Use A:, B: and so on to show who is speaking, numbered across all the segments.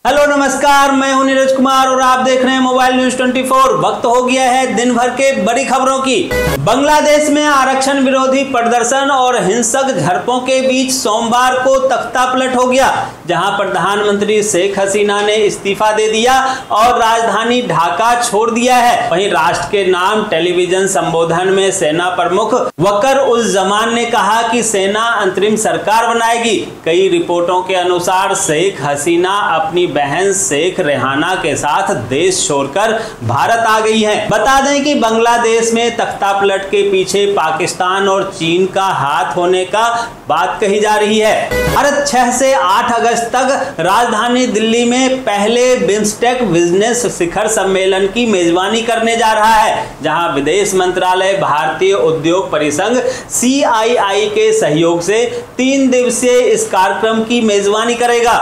A: Hello नमस्कार, मैं हूं नीरज कुमार और आप देख रहे हैं मोबाइल न्यूज 24। वक्त हो गया है दिन भर के बड़ी खबरों की। बांग्लादेश में आरक्षण विरोधी प्रदर्शन और हिंसक झड़पों के बीच सोमवार को तख्तापलट हो गया, जहां प्रधानमंत्री शेख हसीना ने इस्तीफा दे दिया और राजधानी ढाका छोड़ दिया है। वहीं राष्ट्र के नाम टेलीविजन संबोधन में सेना प्रमुख वकर उस जमान ने कहा कि सेना अंतरिम सरकार बनाएगी। कई रिपोर्टों के अनुसार शेख हसीना अपनी बहन शेख रेहाना के साथ देश छोड़कर भारत आ गई है। बता दें कि बांग्लादेश में तख्तापलट के पीछे पाकिस्तान और चीन का हाथ होने का बात कही जा रही है। भारत 6 से 8 अगस्त तक राजधानी दिल्ली में पहले बिम्स्टेक बिजनेस शिखर सम्मेलन की मेजबानी करने जा रहा है, जहां विदेश मंत्रालय भारतीय उद्योग परिसंघ CII के सहयोग से 3 दिवसीय इस कार्यक्रम की मेजबानी करेगा।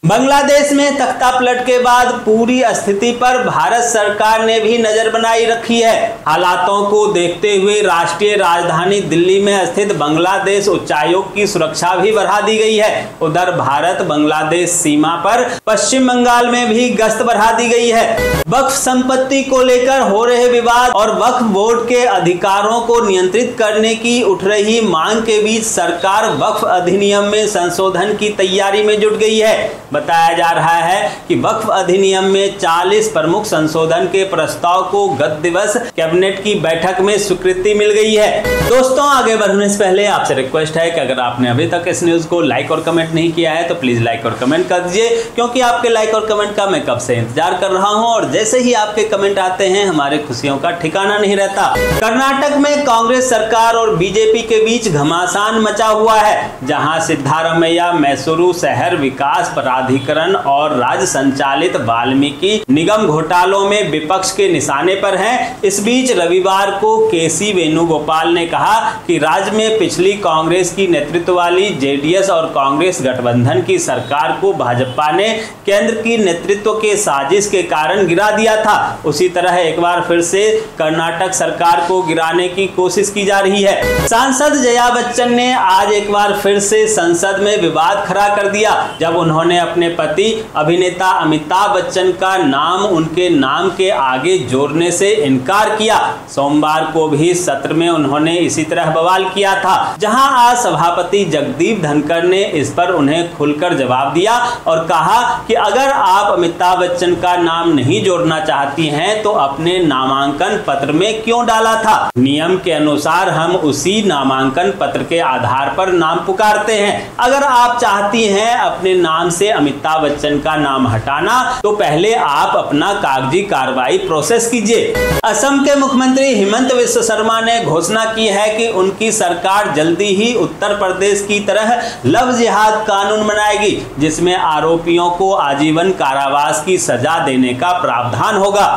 A: बांग्लादेश में तख्तापलट के बाद पूरी स्थिति पर भारत सरकार ने भी नजर बनाई रखी है। हालातों को देखते हुए राष्ट्रीय राजधानी दिल्ली में स्थित बांग्लादेश उच्चायोग की सुरक्षा भी बढ़ा दी गई है। उधर भारत बांग्लादेश सीमा पर पश्चिम बंगाल में भी गश्त बढ़ा दी गई है। वक्फ संपत्ति को लेकर हो रहे विवाद और वक्फ बोर्ड के अधिकारों को नियंत्रित करने की उठ रही मांग के बीच सरकार वक्फ अधिनियम में संशोधन की तैयारी में जुट गई है। बताया जा रहा है कि वक्फ अधिनियम में 40 प्रमुख संशोधन के प्रस्ताव को गत दिवस कैबिनेट की बैठक में स्वीकृति मिल गई है। दोस्तों, आगे बढ़ने से पहले आपसे रिक्वेस्ट है कि अगर आपने अभी तक इस न्यूज को लाइक और कमेंट नहीं किया है तो प्लीज लाइक और कमेंट कर दीजिए, क्योंकि आपके लाइक और कमेंट का मैं कब से इंतजार कर रहा हूं और जैसे ही आपके कमेंट आते हैं हमारे खुशियों का ठिकाना नहीं रहता। कर्नाटक में कांग्रेस सरकार और बीजेपी के बीच घमासान मचा हुआ है, जहां सिद्धारमैया मैसूरू शहर विकास प्राधिकरण और राज्य संचालित वाल्मीकि निगम घोटालों में विपक्ष के निशाने पर हैं। इस बीच रविवार को केसी वेणुगोपाल ने कहा कि राज्य में पिछली कांग्रेस की नेतृत्व वाली जेडीएस और कांग्रेस गठबंधन की सरकार को भाजपा ने केंद्र की नेतृत्व के साजिश के कारण गिरा दिया था। उसी तरह एक बार फिर से कर्नाटक सरकार को गिराने की कोशिश की जा रही है। सांसद जया बच्चन ने आज एक बार फिर से संसद में विवाद खड़ा कर दिया, जब उन्होंने अपने पति अभिनेता अमिताभ बच्चन का नाम उनके नाम के आगे जोड़ने से इनकार किया। सोमवार को भी सत्र में उन्होंने इसी तरह बवाल किया था, जहां आज सभापति जगदीप धनखड़ ने इस पर उन्हें खुलकर जवाब दिया और कहा कि अगर आप अमिताभ बच्चन का नाम नहीं जोड़ना चाहती हैं तो अपने नामांकन पत्र में क्यों डाला था। नियम के अनुसार हम उसी नामांकन पत्र के आधार पर नाम पुकारते हैं। अगर आप चाहती हैं अपने नाम से अमिताभ बच्चन का नाम हटाना तो पहले आप अपना कागजी कार्रवाई प्रोसेस कीजिए। असम के मुख्यमंत्री हिमंत विश्व शर्मा ने घोषणा की है कि उनकी सरकार जल्दी ही उत्तर प्रदेश की तरह लव जिहाद कानून बनाएगी, जिसमें आरोपियों को आजीवन कारावास की सजा देने का प्रावधान होगा।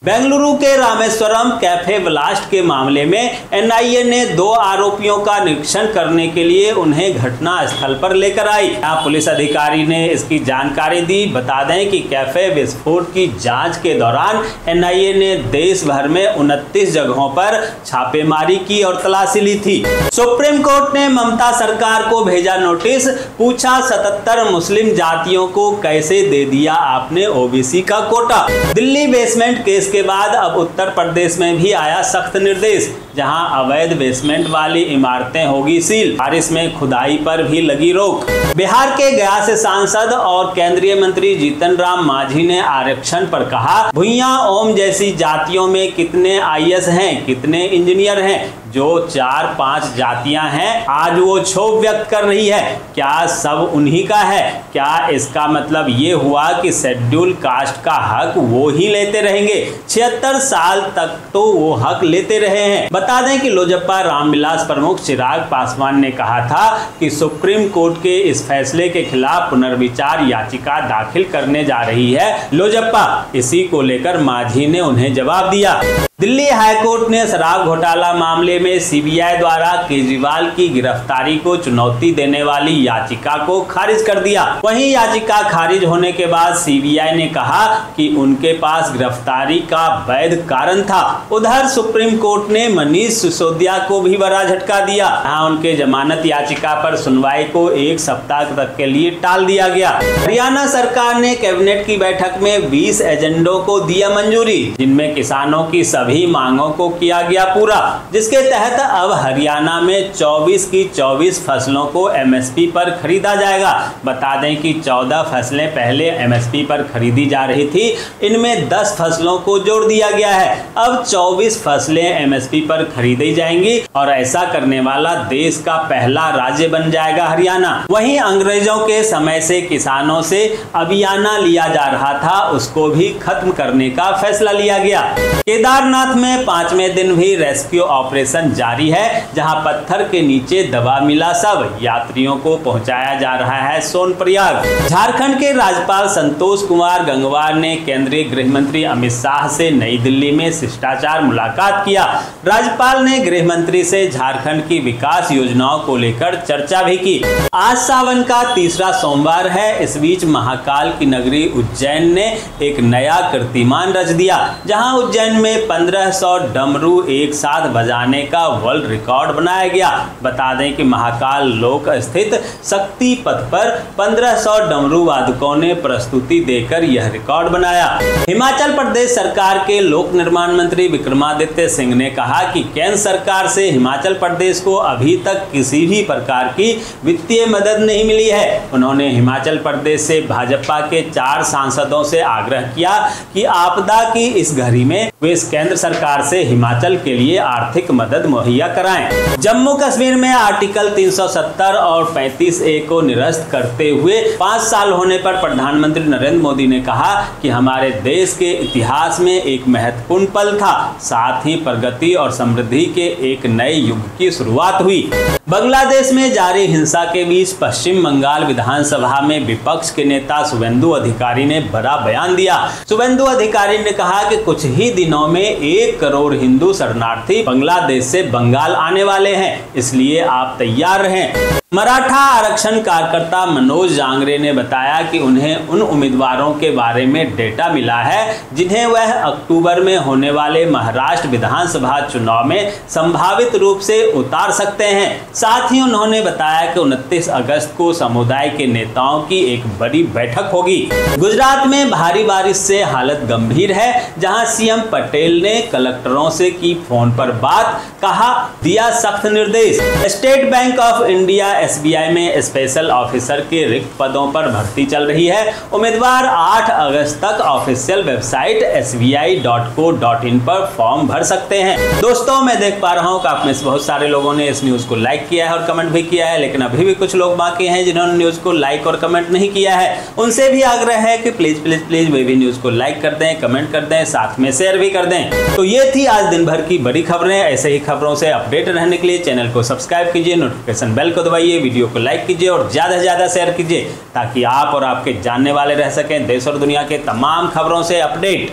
A: बेंगलुरु के रामेश्वरम कैफे ब्लास्ट के मामले में NIA ने 2 आरोपियों का निरीक्षण करने के लिए उन्हें घटना स्थल पर लेकर आई। यहाँ पुलिस अधिकारी ने इसकी जानकारी दी। बता दें कि कैफे विस्फोट की जांच के दौरान NIA ने देश भर में 29 जगहों पर छापेमारी की और तलाशी ली थी। सुप्रीम कोर्ट ने ममता सरकार को भेजा नोटिस, पूछा 77 मुस्लिम जातियों को कैसे दे दिया आपने OBC का कोटा। दिल्ली बेसमेंट केस के बाद अब उत्तर प्रदेश में भी आया सख्त निर्देश, जहां अवैध बेसमेंट वाली इमारतें होगी सील, बारिश में खुदाई पर भी लगी रोक। बिहार के गया से सांसद और केंद्रीय मंत्री जीतन राम मांझी ने आरक्षण पर कहा, भुइयां ओम जैसी जातियों में कितने IAS हैं, कितने इंजीनियर हैं। जो 4-5 जातियां हैं आज वो क्षोभ व्यक्त कर रही है, क्या सब उन्हीं का है? क्या इसका मतलब ये हुआ कि शेड्यूल कास्ट का हक वो ही लेते रहेंगे? 76 साल तक तो वो हक लेते रहे हैं। बता दें कि लोजपा रामविलास प्रमुख चिराग पासवान ने कहा था कि सुप्रीम कोर्ट के इस फैसले के खिलाफ पुनर्विचार याचिका दाखिल करने जा रही है लोजपा। इसी को लेकर मांझी ने उन्हें जवाब दिया। दिल्ली हाईकोर्ट ने शराब घोटाला मामले में सीबीआई द्वारा केजरीवाल की गिरफ्तारी को चुनौती देने वाली याचिका को खारिज कर दिया। वहीं याचिका खारिज होने के बाद सीबीआई ने कहा कि उनके पास गिरफ्तारी का वैध कारण था। उधर सुप्रीम कोर्ट ने मनीष सिसोदिया को भी बड़ा झटका दिया। यहाँ उनके जमानत याचिका पर सुनवाई को 1 सप्ताह तक के लिए टाल दिया गया। हरियाणा सरकार ने कैबिनेट की बैठक में 20 एजेंडों को दिया मंजूरी, जिनमें किसानों की सभी मांगों को किया गया पूरा, जिसके तहत अब हरियाणा में 24 की 24 फसलों को एमएसपी पर खरीदा जाएगा। बता दें कि 14 फसलें पहले एमएसपी पर खरीदी जा रही थी, इनमें 10 फसलों को जोड़ दिया गया है। अब 24 फसलें एमएसपी पर खरीदी जाएंगी और ऐसा करने वाला देश का पहला राज्य बन जाएगा हरियाणा। वहीं अंग्रेजों के समय से किसानों से अभियाना लिया जा रहा था, उसको भी खत्म करने का फैसला लिया गया। केदारनाथ में 5वें दिन भी रेस्क्यू ऑपरेशन जारी है, जहां पत्थर के नीचे दबा मिला सब यात्रियों को पहुंचाया जा रहा है सोनप्रयाग। झारखंड के राज्यपाल संतोष कुमार गंगवार ने केंद्रीय गृह मंत्री अमित शाह से नई दिल्ली में शिष्टाचार मुलाकात किया। राज्यपाल ने गृह मंत्री से झारखंड की विकास योजनाओं को लेकर चर्चा भी की। आज सावन का तीसरा सोमवार है। इस बीच महाकाल की नगरी उज्जैन ने एक नया कीर्तिमान रच दिया, जहां उज्जैन में 1500 डमरू एक साथ बजाने का वर्ल्ड रिकॉर्ड बनाया गया। बता दें कि महाकाल लोक स्थित शक्ति पथ पर 1500 डमरू वादकों ने प्रस्तुति देकर यह रिकॉर्ड बनाया। हिमाचल प्रदेश सरकार के लोक निर्माण मंत्री विक्रमादित्य सिंह ने कहा कि केंद्र सरकार से हिमाचल प्रदेश को अभी तक किसी भी प्रकार की वित्तीय मदद नहीं मिली है। उन्होंने हिमाचल प्रदेश से भाजपा के 4 सांसदों से आग्रह किया कि आपदा की इस घड़ी में वे केंद्र सरकार से हिमाचल के लिए आर्थिक मदद मुहैया कराएं। जम्मू कश्मीर में आर्टिकल 370 और 35A को निरस्त करते हुए 5 साल होने पर प्रधानमंत्री नरेंद्र मोदी ने कहा कि हमारे देश के इतिहास में एक महत्वपूर्ण पल था, साथ ही प्रगति और समृद्धि के एक नए युग की शुरुआत हुई। बांग्लादेश में जारी हिंसा के बीच पश्चिम बंगाल विधानसभा में विपक्ष के नेता शुभेंदु अधिकारी ने बड़ा बयान दिया। शुभेंदु अधिकारी ने कहा कि कुछ ही दिनों में 1 करोड़ हिंदू शरणार्थी बांग्लादेश से बंगाल आने वाले हैं, इसलिए आप तैयार रहें। मराठा आरक्षण कार्यकर्ता मनोज जांगरे ने बताया कि उन्हें उन उम्मीदवारों के बारे में डेटा मिला है जिन्हें वह अक्टूबर में होने वाले महाराष्ट्र विधानसभा चुनाव में संभावित रूप से उतार सकते हैं। साथ ही उन्होंने बताया कि 29 अगस्त को समुदाय के नेताओं की एक बड़ी बैठक होगी। गुजरात में भारी बारिश से हालत गंभीर है, जहां सीएम पटेल ने कलेक्टरों से की फोन पर बात, कहा दिया सख्त निर्देश। State bank of India SBI में स्पेशल ऑफिसर के रिक्त पदों पर भर्ती चल रही है। उम्मीदवार 8 अगस्त तक ऑफिशियल वेबसाइट sbi.co.in पर फॉर्म भर सकते हैं। दोस्तों, मैं देख पा रहा हूं कि आप में से बहुत सारे लोगों ने इस न्यूज को लाइक किया है और कमेंट भी किया है, लेकिन अभी भी कुछ लोग बाकी हैं जिन्होंने न्यूज को लाइक और कमेंट नहीं किया है। उनसे भी आग्रह है कि प्लीज प्लीज प्लीज वे भी न्यूज को लाइक कर दें, कमेंट कर दें, साथ में शेयर भी कर दें। तो ये थी आज दिन भर की बड़ी खबरें। ऐसे ही खबरों से अपडेट रहने के लिए चैनल को सब्सक्राइब कीजिए, नोटिफिकेशन बेल को दबाइए, वीडियो को लाइक कीजिए और ज्यादा से ज्यादा शेयर कीजिए, ताकि आप और आपके जानने वाले रह सकें देश और दुनिया के तमाम खबरों से अपडेट।